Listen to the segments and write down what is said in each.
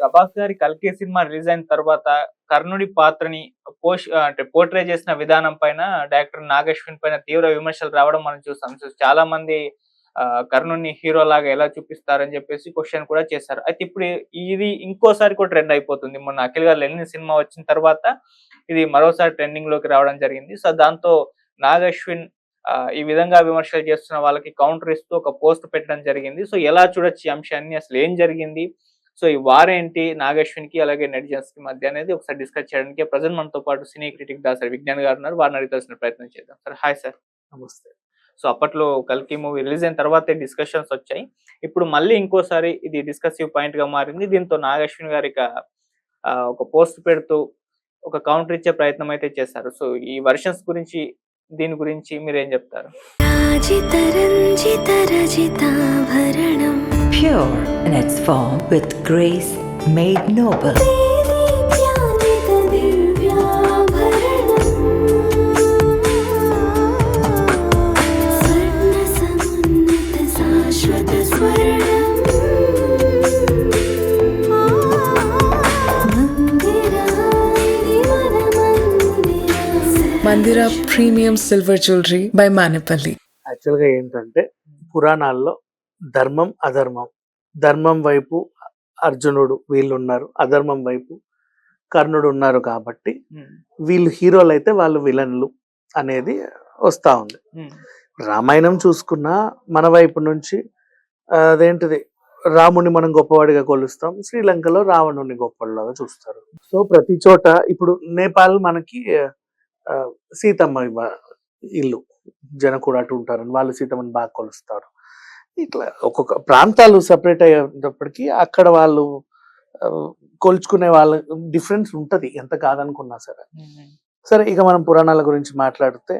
ప్రభాస్ గారి 'కల్కి' cinema release అయిన తర్వాత కర్ణుడి పాత్రని అంటే పోర్ట్రే చేసిన విధానం పైన డైరెక్టర్ నాగశ్విన్ పైన తీవ్ర విమర్శలు రావడం మనం చూసాం. సో చాలా మంది కర్ణుడిని హీరోలాగా ఎలా చూపిస్తారని చెప్పేసి క్వెషన్ కూడా చేశారు. అయితే ఇప్పుడు ఇది ఇంకోసారి కూడా ట్రెండ్ అయిపోతుంది. మొన్న అఖిల్ గారి 'లెనిన్' సినిమా వచ్చిన తర్వాత ఇది మరోసారి ట్రెండింగ్‌లోకి రావడం జరిగింది. సో దాంతో నాగశ్విన్ ఈ విధంగా విమర్శలు చేస్తున్న వాళ్ళకి కౌంటర్ ఇస్తూ ఒక పోస్ట్ పెట్టడం జరిగింది. సో ఎలా చూడొచ్చు ఈ అంశాన్ని? అసలు ఏం జరిగింది? సో ఈ వార్ ఏంటి నాగశ్విన్‌కి అలాగే నెటిజన్స్‌కి మధ్య అనేది ఒకసారి డిస్కస్ చేయడానికి ప్రెజెంట్ మనతో పాటు సినీ క్రిటిక్ దాసరి విజ్ఞాన్ గారు ఉన్నారు. వారిని అడిగి తెలుసుకునే ప్రయత్నం చేద్దాం. Sir hi sir. నమస్తే. సో అప్పట్లో 'కల్కి' మూవీ రిలీజ్ అయిన తర్వాతే డిస్కషన్స్ వచ్చాయి. ఇప్పుడు మళ్ళీ ఇంకోసారి ఇది డిస్కసివ్ పాయింట్‌గా మారింది. దీంతో నాగశ్విన్ గారు ఇక ఒక పోస్ట్ పెడుతూ ఒక కౌంటర్ ఇచ్చే ప్రయత్నం అయితే చేశారు. సో ఈ వెర్షన్స్ గురించి దీని గురించి మీరేం చెప్తారు? Pure in its form with grace made noble. Mandira Premium Silver Jewelry by Manipali. యాక్చువల్గా ఏంటంటే పురాణాల్లో ధర్మం అధర్మం, ధర్మం వైపు అర్జునుడు వీళ్ళు ఉన్నారు, అధర్మం వైపు కర్ణుడు ఉన్నారు కాబట్టి వీళ్ళు హీరోలు అయితే వాళ్ళు విలన్లు అనేది వస్తా ఉంది. రామాయణం చూసుకున్నా మన వైపు నుంచి అదేంటిది రాముని మనం గొప్పవాడిగా కొలుస్తాం, శ్రీలంకలో రావణుని గొప్పవాడిలాగా చూస్తారు. సో ప్రతి చోట ఇప్పుడు నేపాల్ మనకి సీతమ్మ ఇల్లు జనకుడు అటు ఉంటారని వాళ్ళు సీతమ్మని బాగా కొలుస్తారు. ఇట్లా ఒక్కొక్క ప్రాంతాలు సపరేట్ అయ్యేటప్పటికీ అక్కడ వాళ్ళు కొలుచుకునే వాళ్ళ డిఫరెన్స్ ఉంటది ఎంత కాదనుకున్నా సరే. సరే ఇక మనం పురాణాల గురించి మాట్లాడితే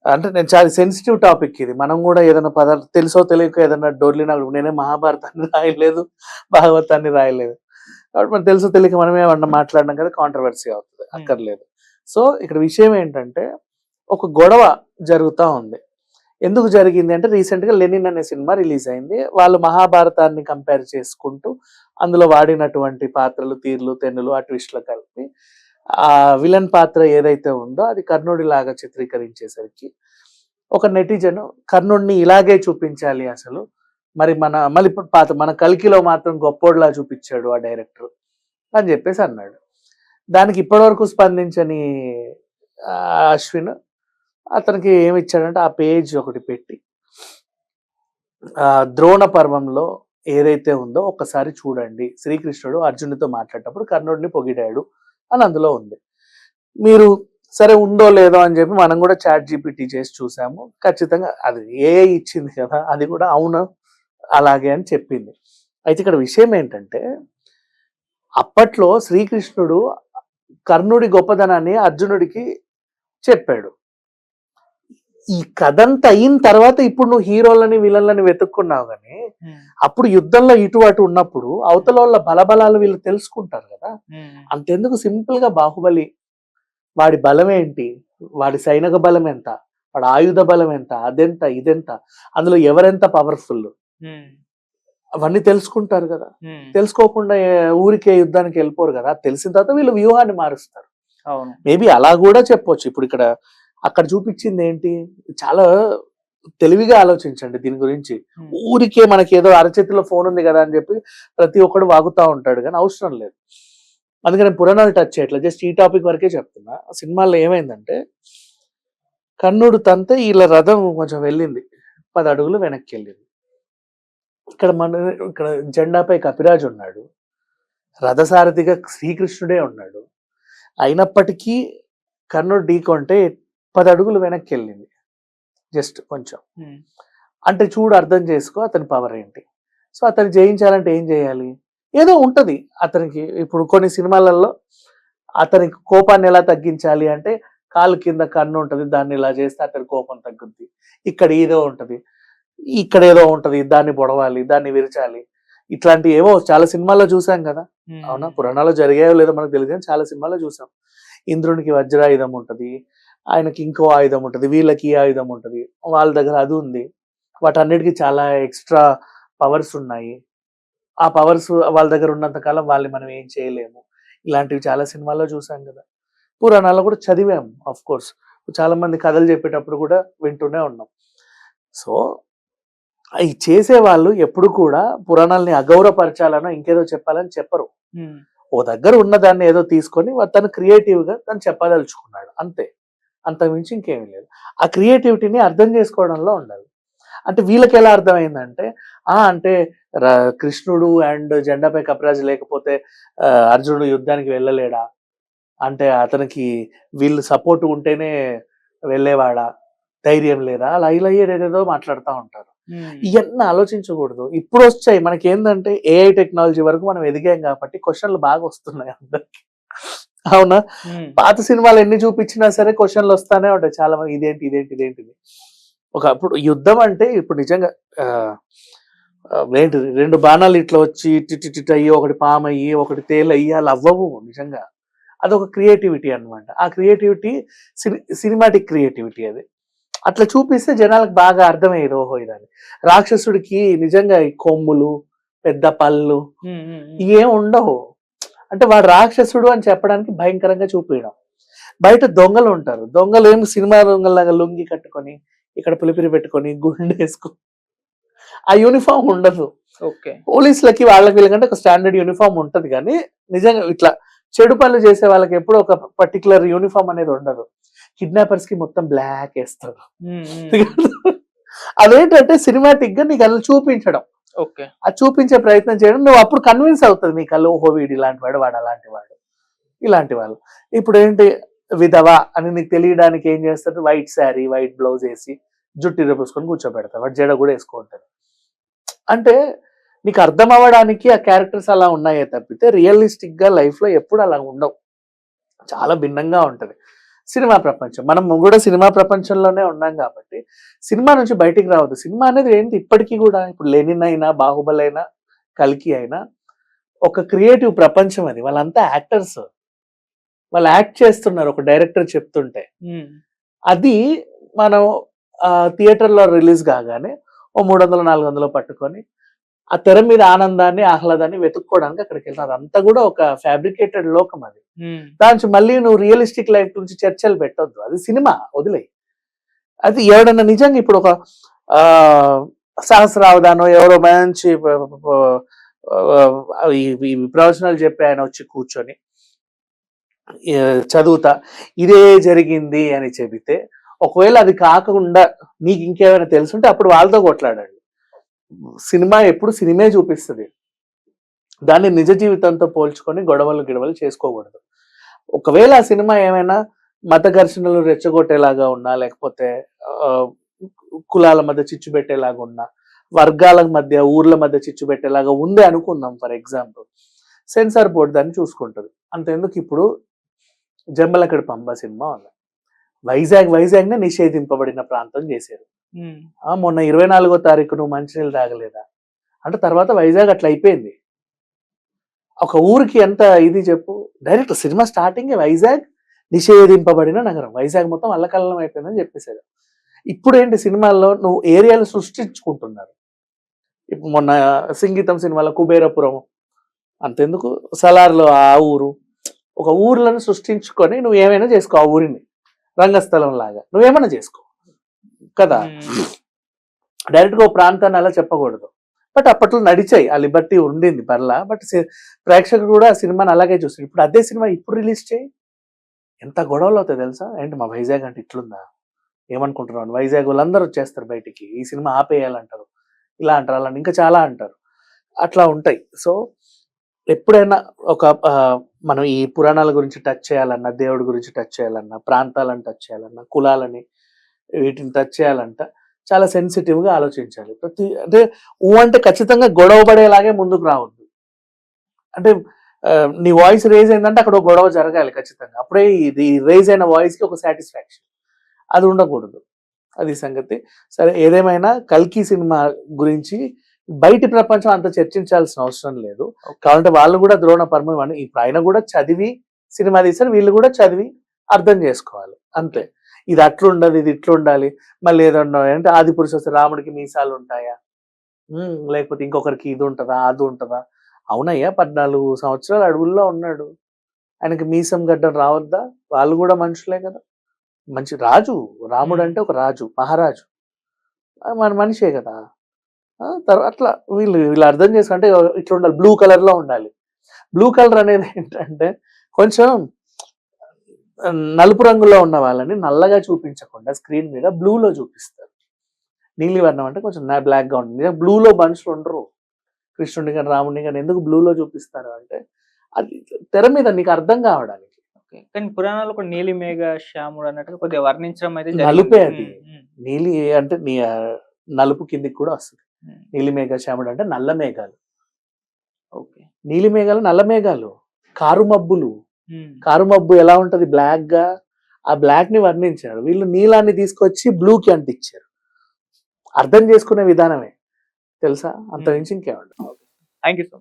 అంటే నేను చాలా సెన్సిటివ్ టాపిక్ ఇది. మనం కూడా ఏదైనా పదార్థం తెలుసో తెలియక ఏదైనా డోర్లినా నేనే మహాభారతాన్ని రాయలేదు, భాగవతాన్ని రాయలేదు కాబట్టి మనం తెలుసో తెలియక మనమే ఏమన్నా మాట్లాడినాం కదా కాంట్రవర్సీ అవుతుంది, అక్కర్లేదు. సో ఇక్కడ విషయం ఏంటంటే ఒక గొడవ జరుగుతూ ఉంది. ఎందుకు జరిగింది అంటే రీసెంట్ గా 'లెనిన్' అనే సినిమా రిలీజ్ అయింది. వాళ్ళు మహాభారతాన్ని కంపేర్ చేసుకుంటూ అందులో వాడినటువంటి పాత్రలు, తీర్లు, తెన్నులు, ఆ ట్విస్ట్లు కలిపి ఆ విలన్ పాత్ర ఏదైతే ఉందో అది కర్ణుడి లాగా చిత్రీకరించేసరికి ఒక నెటిజన్ కర్ణుడిని ఇలాగే చూపించాలి అసలు, మరి మళ్ళీ మన 'కల్కి'లో మాత్రం గొప్పోడ్లా చూపించాడు ఆ డైరెక్టర్ అని చెప్పేసి అన్నాడు. దానికి ఇప్పటివరకు స్పందించని అశ్విన్ అతనికి ఏమి ఇచ్చాడంటే ఆ పేజ్ ఒకటి పెట్టి ద్రోణ పర్వంలో ఏదైతే ఉందో ఒకసారి చూడండి, శ్రీకృష్ణుడు అర్జునుడితో మాట్లాడేటప్పుడు కర్ణుడిని పొగిడాడు అని అందులో ఉంది. మీరు సరే ఉందో లేదో అని చెప్పి మనం కూడా ChatGPT చేసి చూసాము. ఖచ్చితంగా అది AI ఇచ్చింది కదా, అది కూడా అవును అలాగే అని చెప్పింది. అయితే ఇక్కడ విషయం ఏంటంటే అప్పట్లో శ్రీకృష్ణుడు కర్ణుడి గొప్పదనాన్ని అర్జునుడికి చెప్పాడు. ఈ కథంతా అయిన తర్వాత ఇప్పుడు నువ్వు హీరోలని విలన్లని వెతుక్కున్నావు కానీ అప్పుడు యుద్ధంలో ఇటు అటు ఉన్నప్పుడు అవతల వాళ్ళ బలబలాలు వీళ్ళు తెలుసుకుంటారు కదా. అంతెందుకు సింపుల్ గా బాహుబలి వాడి బలం ఏంటి, వాడి సైనిక బలం ఎంత, వాడి ఆయుధ బలం ఎంత, అదెంత ఇదెంత, అందులో ఎవరెంత పవర్ఫుల్ అవన్నీ తెలుసుకుంటారు కదా. తెలుసుకోకుండా ఊరికే యుద్ధానికి వెళ్ళిపోరు కదా. తెలిసిన తర్వాత వీళ్ళు వ్యూహాన్ని మారుస్తారు. మేబీ అలా కూడా చెప్పొచ్చు. ఇప్పుడు ఇక్కడ అక్కడ చూపించింది ఏంటి, చాలా తెలివిగా ఆలోచించండి దీని గురించి. ఊరికే మనకి ఏదో అరచేతిలో ఫోన్ ఉంది కదా అని చెప్పి ప్రతి ఒక్కడు వాగుతా ఉంటాడు కానీ అవసరం లేదు. అందుకని పురాణాలు టచ్ చేయట్లేదు, జస్ట్ ఈ టాపిక్ వరకే చెప్తున్నా. సినిమాల్లో ఏమైందంటే కర్ణుడు తంతే వీళ్ళ రథం కొంచెం వెళ్ళింది, 10 అడుగులు వెనక్కి వెళ్ళింది. ఇక్కడ జెండాపై కపిరాజు ఉన్నాడు, రథసారథిగా శ్రీకృష్ణుడే ఉన్నాడు. అయినప్పటికీ కర్ణుడు ఢీకొంటే 10 అడుగులు వెనక్కి వెళ్ళింది, జస్ట్ కొంచెం. అంటే చూడు, అర్థం చేసుకో అతని పవర్ ఏంటి. సో అతను జయించాలంటే ఏం చేయాలి, ఏదో ఉంటది అతనికి. ఇప్పుడు కొన్ని సినిమాలలో అతనికి కోపాన్ని ఎలా తగ్గించాలి అంటే కాలు కింద కన్ను ఉంటది, దాన్ని ఇలా చేస్తే అతని కోపం తగ్గుద్ది. ఇక్కడ ఏదో ఉంటది, ఇక్కడ ఏదో ఉంటది, దాన్ని పొడవాలి, దాన్ని విరచాలి. ఇట్లాంటి ఏవో చాలా సినిమాల్లో చూసాం కదా. అవునా, పురాణాల్లో జరిగాయో లేదో మనకు తెలియదు కానీ చాలా సినిమాల్లో చూసాం. ఇంద్రునికి వజ్రాయుధం ఉంటది, ఆయనకి ఇంకో ఆయుధం ఉంటది, వీళ్ళకి ఈ ఆయుధం ఉంటది, వాళ్ళ దగ్గర అది ఉంది. వాటన్నిటికీ చాలా ఎక్స్ట్రా పవర్స్ ఉన్నాయి. ఆ పవర్స్ వాళ్ళ దగ్గర ఉన్నంత కాలం వాళ్ళని మనం ఏం చేయలేము. ఇలాంటివి చాలా సినిమాల్లో చూసాం కదా. పురాణాల్లో కూడా చదివాము ఆఫ్ కోర్స్. చాలా మంది కథలు చెప్పేటప్పుడు కూడా వింటూనే ఉన్నాం. సో ఈ చేసేవాళ్ళు ఎప్పుడు కూడా పురాణాలని అగౌరవపరచాలనో ఇంకేదో చెప్పాలని చెప్పరు. ఓ దగ్గర ఉన్న దాన్ని ఏదో తీసుకొని తను క్రియేటివ్ గా తను చెప్పదలుచుకున్నాడు అంతే. అంతకుమించి ఇంకేమీ లేదు. ఆ క్రియేటివిటీని అర్థం చేసుకోవడంలో ఉండాలి. అంటే వీళ్ళకి ఎలా అర్థమైందంటే అంటే కృష్ణుడు అండ్ జెండాపై కపిరాజు లేకపోతే అర్జునుడు యుద్ధానికి వెళ్ళలేడా, అంటే అతనికి వీళ్ళు సపోర్ట్ ఉంటేనే వెళ్ళేవాడా, ధైర్యం లేదా, అలా ఇలా ఏదేదో మాట్లాడుతూ ఉంటారు. ఇవన్నీ ఆలోచించకూడదు. ఇప్పుడు వచ్చాయి మనకి ఏంటంటే ఏఐ టెక్నాలజీ వరకు మనం ఎదిగాం కాబట్టి క్వశ్చన్లు బాగా వస్తున్నాయి అందరికి. అవునా? పాత సినిమాలు ఎన్ని చూపించినా సరే క్వశ్చన్లు వస్తానే ఉంటాయి చాలా మంది, ఇదేంటిది. ఒకప్పుడు యుద్ధం అంటే ఇప్పుడు నిజంగా ఏంటిది 2 బాణాలు ఇట్లా వచ్చి టిట్ అయ్యి ఒకటి పామ్ అయ్యి ఒకటి తేలయ్యి అలా అవ్వవు నిజంగా. అదొక క్రియేటివిటీ అన్నమాట. ఆ క్రియేటివిటీ సినిమాటిక్ క్రియేటివిటీ అది. అట్లా చూపిస్తే జనాలకు బాగా అర్థమయ్యేది. ఓహో ఇదని. రాక్షసుడికి నిజంగా ఈ కొమ్ములు పెద్ద పళ్ళు ఇవేం ఉండవు. అంటే వాడు రాక్షసుడు అని చెప్పడానికి భయంకరంగా చూపించడం. బయట దొంగలు ఉంటారు. దొంగలు ఏమి సినిమా దొంగలాగా లుంగి కట్టుకొని ఇక్కడ పులిపిరి పెట్టుకొని గుండేసుకొని ఆ యూనిఫామ్ ఉండదు. పోలీసులకి వాళ్ళకి వీళ్ళకంటే ఒక స్టాండర్డ్ యూనిఫామ్ ఉంటది, కానీ నిజంగా ఇట్లా చెడు పనులు చేసే వాళ్ళకి ఎప్పుడు ఒక పర్టికులర్ యూనిఫామ్ అనేది ఉండదు. కిడ్నాపర్స్ కి మొత్తం బ్లాక్ వేస్తారు. అదేంటంటే సినిమాటిక్ గా నీకు అలా చూపించడం, అది చూపించే ప్రయత్నం చేయడం, నువ్వు అప్పుడు కన్విన్స్ అవుతుంది నీ కళ్ళు, ఓహో వీడు ఇలాంటి వాడు, వాడు అలాంటి వాడు, ఇలాంటి వాళ్ళు. ఇప్పుడు ఏంటి విధవ అని నీకు తెలియడానికి ఏం చేస్తారు, వైట్ శారీ వైట్ బ్లౌజ్ వేసి జుట్టు ఇరపోసుకొని కూర్చోబెడతారు, వాడు జడ కూడా వేసుకుంటారు. అంటే నీకు అర్థం అవ్వడానికి ఆ క్యారెక్టర్స్ అలా ఉన్నాయే తప్పితే రియలిస్టిక్ గా లైఫ్ లో ఎప్పుడు అలా ఉండవు. చాలా భిన్నంగా ఉంటది సినిమా ప్రపంచం. మనం కూడా సినిమా ప్రపంచంలోనే ఉన్నాం కాబట్టి సినిమా నుంచి బయటికి రావద్దు. సినిమా అనేది ఏంటి ఇప్పటికీ కూడా, ఇప్పుడు లెనిన్ అయినా బాహుబలి అయినా కల్కి అయినా ఒక క్రియేటివ్ ప్రపంచం అది. వాళ్ళంతా యాక్టర్స్, వాళ్ళు యాక్ట్ చేస్తున్నారు ఒక డైరెక్టర్ చెప్తుంటే. అది మనం థియేటర్లో రిలీజ్ కాగానే ఓ 300-400 పట్టుకొని ఆ తెర మీద ఆనందాన్ని ఆహ్లాదాన్ని వెతుక్కోవడానికి అక్కడికి వెళ్తారు. అదంతా కూడా ఒక ఫ్యాబ్రికేటెడ్ లోకం అది. దాని మళ్ళీ నువ్వు రియలిస్టిక్ లైఫ్ గురించి చర్చలు పెట్టొద్దు. అది సినిమా, వదిలే. అది ఎవడన్నా నిజంగా ఇప్పుడు ఒక సహస్రావధానో ఎవరో మంచి ప్రవచనాలు చెప్పి ఆయన వచ్చి కూర్చొని చదువుతా ఇదే జరిగింది అని చెబితే, ఒకవేళ అది కాకుండా నీకు ఇంకేమైనా తెలుసుంటే అప్పుడు వాళ్ళతో కొట్లాడండి. సినిమా ఎప్పుడు సినిమే చూపిస్తుంది. దాన్ని నిజ జీవితంతో పోల్చుకొని గొడవలు చేసుకోకూడదు. ఒకవేళ ఆ సినిమా ఏమైనా మత ఘర్షణలు రెచ్చగొట్టేలాగా ఉన్నా, లేకపోతే కులాల మధ్య చిచ్చు పెట్టేలాగా ఉన్నా, వర్గాల మధ్య ఊర్ల మధ్య చిచ్చు పెట్టేలాగా ఉంది అనుకుందాం ఫర్ ఎగ్జాంపుల్, సెన్సార్ బోర్డు దాన్ని చూసుకుంటుంది. అంతెందుకు ఇప్పుడు జంబలకడి పంబ సినిమా ఉంది, వైజాగ్ నే నిషేధింపబడిన ప్రాంతం చేశారు. మొన్న 24వ తారీఖు నువ్వు మంచినీళ్ళు తాగలేదా అంటే తర్వాత వైజాగ్ అట్లా అయిపోయింది. ఒక ఊరికి ఎంత ఇది చెప్పు. డైరెక్ట్ సినిమా స్టార్టింగ్ వైజాగ్ నిషేధింపబడిన నగరం, వైజాగ్ మొత్తం అల్లకల్లం అయిపోయిందని చెప్పేశారు. ఇప్పుడు ఏంటి సినిమాల్లో నువ్వు ఏరియాలు సృష్టించుకుంటున్నారు. ఇప్పుడు మొన్న సంగీతం సినిమాలో కుబేరపురం, అంతెందుకు సలార్లో ఆ ఊరు, ఒక ఊర్లను సృష్టించుకొని నువ్వు ఏమైనా చేసుకో. ఆ ఊరిని రంగస్థలం లాగా నువ్వేమైనా చేసుకో కదా. డైరెక్ట్ గా ఓ ప్రాంతాన్ని అలా చెప్పకూడదు. బట్ అప్పట్లో నడిచాయి, ఆ లిబర్టీ ఉండింది పర్లా. బట్ ప్రేక్షకుడు కూడా ఆ సినిమాని అలాగే చూస్తారు. ఇప్పుడు అదే సినిమా ఇప్పుడు రిలీజ్ చేయి, ఎంత గొడవలు అవుతాయి తెలుసా. ఏంటి మా వైజాగ్ అంటే ఇట్లుందా, ఏమనుకుంటున్నాను, వైజాగ్ వాళ్ళందరూ వచ్చేస్తారు బయటికి, ఈ సినిమా ఆపేయాలంటారు, ఇలా అంటారు, అలా ఇంకా చాలా అంటారు, అట్లా ఉంటాయి. సో ఎప్పుడైనా ఒక మనం ఈ పురాణాల గురించి టచ్ చేయాలన్నా, దేవుడి గురించి టచ్ చేయాలన్నా, ప్రాంతాలను టచ్ చేయాలన్నా, కులాలని వీటిని టచ్ చేయాలంట చాలా సెన్సిటివ్ గా ఆలోచించాలి. అంటే ఖచ్చితంగా గొడవ పడేలాగే ముందుకు రావద్దు. అంటే నీ వాయిస్ రేజ్ అయిందంటే అక్కడ గొడవ జరగాలి ఖచ్చితంగా. అప్పుడే ఇది రేజ్ అయిన వాయిస్ కి ఒక సాటిస్ఫాక్షన్, అది ఉండకూడదు. అది సంగతి. సరే, ఏదేమైనా కల్కి సినిమా గురించి బయటి ప్రపంచం అంత చర్చించాల్సిన అవసరం లేదు. కాబట్టి వాళ్ళు కూడా ద్రోణ పరమ, ఇప్పుడు ఆయన కూడా చదివి సినిమా తీశారు, వీళ్ళు కూడా చదివి అర్థం చేసుకోవాలి అంతే. ఇది అట్లుండదు, ఇది ఇట్లుండాలి. మళ్ళీ ఏదన్నా అంటే ఆది పురుష రాముడికి మీసాలు ఉంటాయా, లేకపోతే ఇంకొకరికి ఇది ఉంటదా అది ఉంటదా. అవునయ్యా 14 సంవత్సరాలు అడవుల్లో ఉన్నాడు, ఆయనకి మీసం గడ్డం రావద్దా? వాళ్ళు కూడా మనుషులే కదా. మంచి రాజు, రాముడు అంటే ఒక రాజు, మహారాజు, మన మనిషే కదా. అట్లా వీళ్ళు అర్థం చేసుకుంటే ఇట్లా ఉండాలి, బ్లూ కలర్ లో ఉండాలి. బ్లూ కలర్ అనేది ఏంటంటే కొంచెం నలుపు రంగులో ఉన్న వాళ్ళని నల్లగా చూపించకుండా స్క్రీన్ మీద బ్లూలో చూపిస్తారు. నీలివర్ణం అంటే కొంచెం బ్లాక్ గా ఉంటుంది. బ్లూలో మనుషులు ఉండరు. కృష్ణుడిని కానీ రాముడిని కానీ ఎందుకు బ్లూలో చూపిస్తారు అంటే అది తెర మీద నీకు అర్థం కావడానికి. కానీ పురాణాలు కూడా నీలి మేఘ శ్యాముడు అన్నట్టుగా కొద్దిగా వర్ణించడం అయితే నలుపే అది. నీలి అంటే నలుపు కిందికి కూడా వస్తుంది. నీలి మేఘ శ్యాముడు అంటే నల్ల మేఘాలు. ఓకే, నీలి మేఘాలు నల్ల మేఘాలు. కారు మబ్బు ఎలా ఉంటది, బ్లాక్ గా. ఆ బ్లాక్ ని వర్ణించాడు. వీళ్ళు నీలాన్ని తీసుకొచ్చి బ్లూకి అంటించారు. అర్థం చేసుకునే విధానమే తెలుసా, అంత మించి ఇంకేమంటారు. Thank you so much.